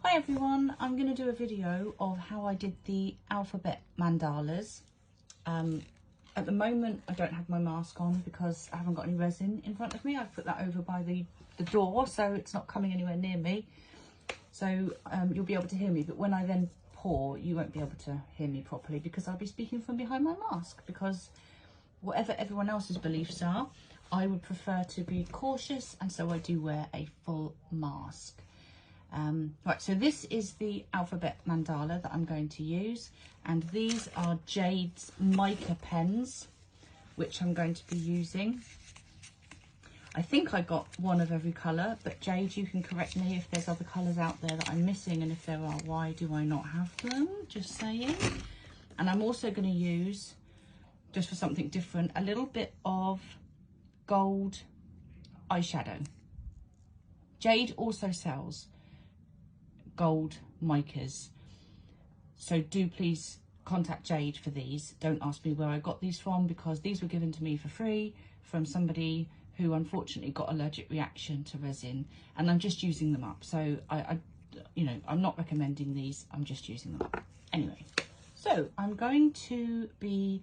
Hi everyone, I'm going to do a video of how I did the alphabet mandalas. At the moment I don't have my mask on because I haven't got any resin in front of me. I've put that over by the door so it's not coming anywhere near me. So you'll be able to hear me, but when I then pour you won't be able to hear me properly because I'll be speaking from behind my mask, because whatever everyone else's beliefs are, I would prefer to be cautious, and so I do wear a full mask. Right, so this is the alphabet mandala that I'm going to use, and these are Jade's Mica pens, which I'm going to be using. I think I got one of every colour, but Jade, you can correct me if there's other colours out there that I'm missing, and if there are, why do I not have them? Just saying. And I'm also going to use, just for something different, a little bit of gold eyeshadow. Jade also sells gold micas, so do please contact Jade for these. Don't ask me where I got these from, because these were given to me for free from somebody who unfortunately got allergic reaction to resin, and I'm just using them up. So I'm not recommending these, I'm just using them up. Anyway, so I'm going to be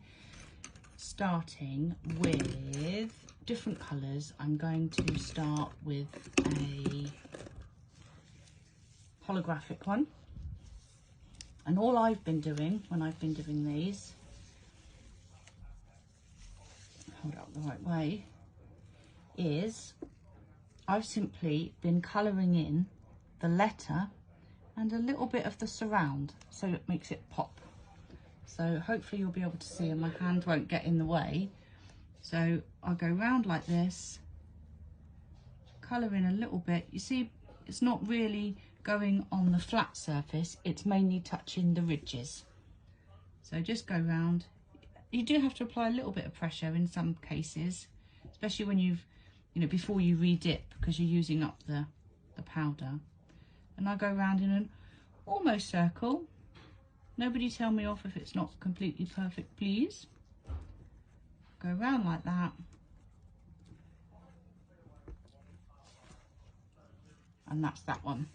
starting with different colours. I'm going to start with a holographic one, and all I've been doing when I've been doing these, hold it up the right way, is I've simply been colouring in the letter and a little bit of the surround so it makes it pop. So hopefully you'll be able to see, and my hand won't get in the way. So I'll go round like this, colour in a little bit. You see, it's not really going on the flat surface, it's mainly touching the ridges. So just go round. You do have to apply a little bit of pressure in some cases, especially when you've, before you re-dip, because you're using up the powder. And I go round in an almost circle. Nobody tell me off if it's not completely perfect, please. Go round like that. And that's that one.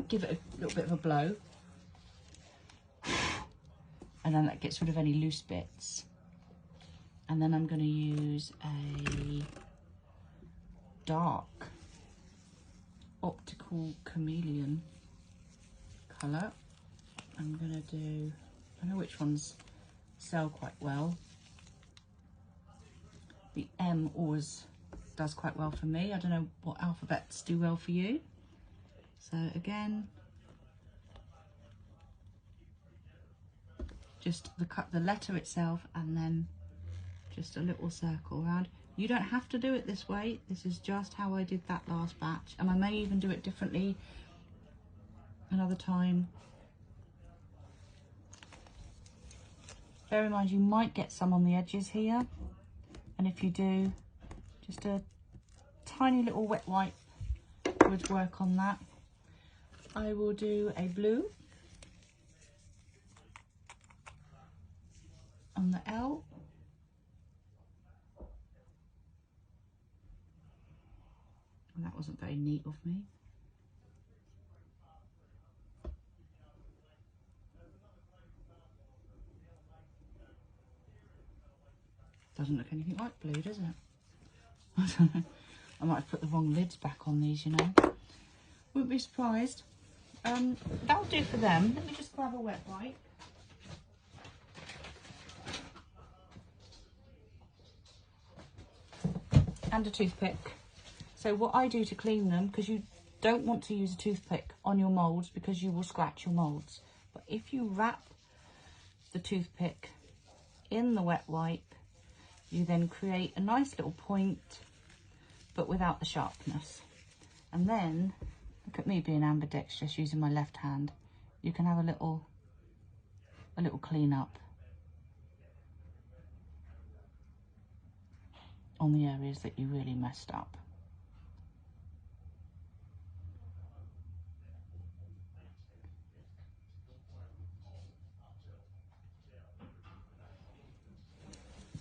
Give it a little bit of a blow. And then that gets rid of any loose bits. And then I'm going to use a dark optical chameleon colour. I'm going to do, I know which ones sell quite well. The M always does quite well for me. I don't know what alphabets do well for you. So again, just the letter itself, and then just a little circle around. You don't have to do it this way. This is just how I did that last batch, and I may even do it differently another time. Bear in mind you might get some on the edges here, and if you do, just a tiny little wet wipe would work on that. I will do a blue on the L. And that wasn't very neat of me. Doesn't look anything like blue, does it? I don't know. I might have put the wrong lids back on these, Wouldn't be surprised. That'll do for them. Let me just grab a wet wipe. And a toothpick. So what I do to clean them, because you don't want to use a toothpick on your moulds because you will scratch your moulds. But if you wrap the toothpick in the wet wipe, you then create a nice little point, but without the sharpness. And then, look at me being ambidextrous using my left hand. You can have a little clean up on the areas that you really messed up.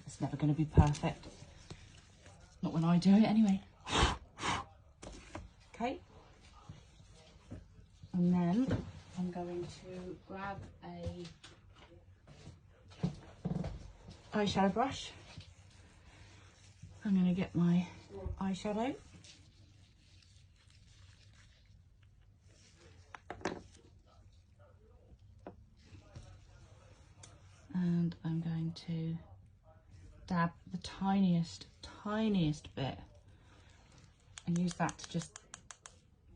It's never going to be perfect. Not when I do it anyway. Okay, And then I'm going to grab a eyeshadow brush. I'm going to get my eyeshadow. And I'm going to dab the tiniest bit and use that to just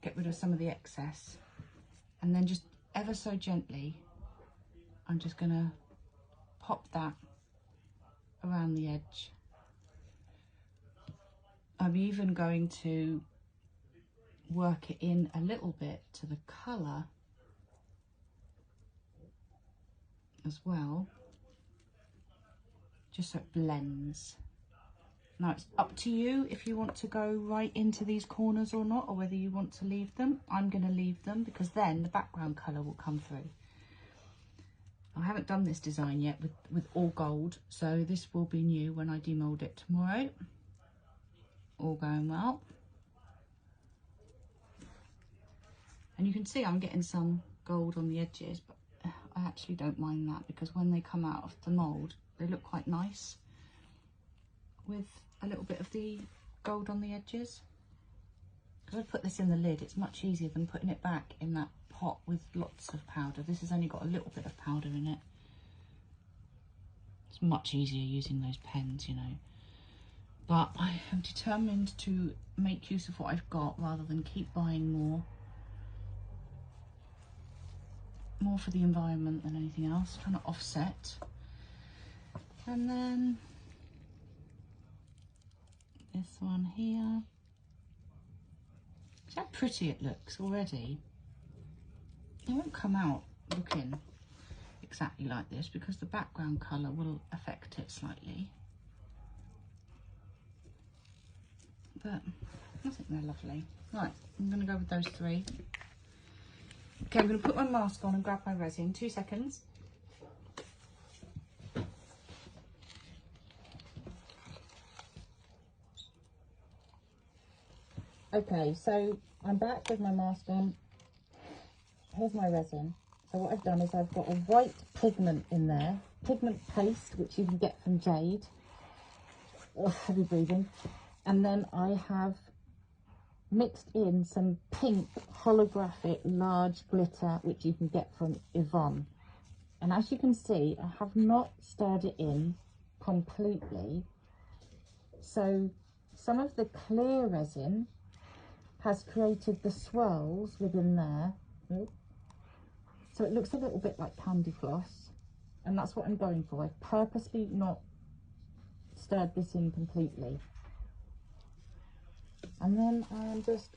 get rid of some of the excess. And then just ever so gently, I'm just going to pop that around the edge. I'm even going to work it in a little bit to the colour as well, just so it blends. Now it's up to you if you want to go right into these corners or not, or whether you want to leave them. I'm going to leave them because then the background colour will come through. I haven't done this design yet with all gold, so this will be new when I demould it tomorrow. All going well. And you can see I'm getting some gold on the edges, but I actually don't mind that because when they come out of the mould, they look quite nice with a little bit of the gold on the edges. Because I put this in the lid, it's much easier than putting it back in that pot with lots of powder. This has only got a little bit of powder in it. It's much easier using those pens, you know. But I am determined to make use of what I've got rather than keep buying more. More for the environment than anything else, trying to offset. And then this one here. See how pretty it looks already. It won't come out looking exactly like this because the background colour will affect it slightly. But I think they're lovely. Right, I'm going to go with those three. Okay, I'm going to put my mask on and grab my resin. 2 seconds. Okay, so I'm back with my mask on. Here's my resin. So what I've done is I've got a white pigment in there, pigment paste, which you can get from Jade. Oh, heavy breathing. And then I have mixed in some pink holographic large glitter, which you can get from Yvonne. And as you can see, I have not stirred it in completely. So some of the clear resin has created the swirls within there. So it looks a little bit like candy floss. And that's what I'm going for. I've purposely not stirred this in completely. And then I'm just,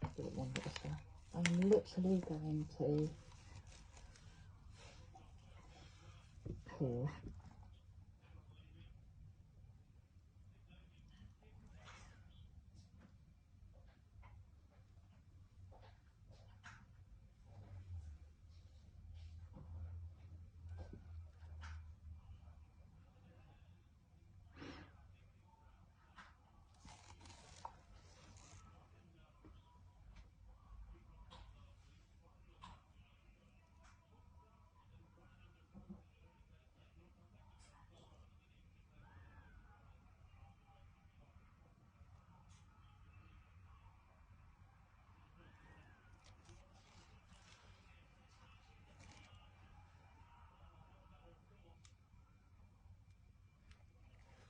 I'm literally going to pour.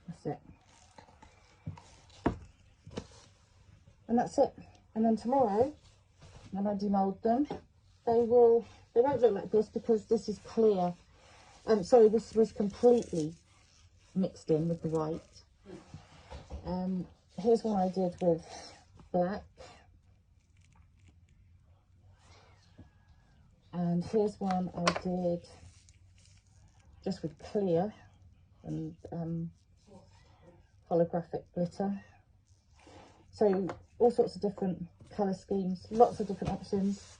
That's it. And that's it. And then tomorrow, when I demould them, they won't look like this because this is clear. Sorry, this was completely mixed in with the white. Here's one I did with black. And here's one I did just with clear and holographic glitter. So all sorts of different colour schemes, lots of different options.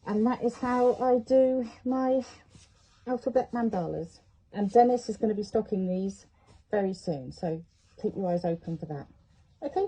And that is how I do my alphabet mandalas. And Dennis is going to be stocking these very soon, so keep your eyes open for that. Okay.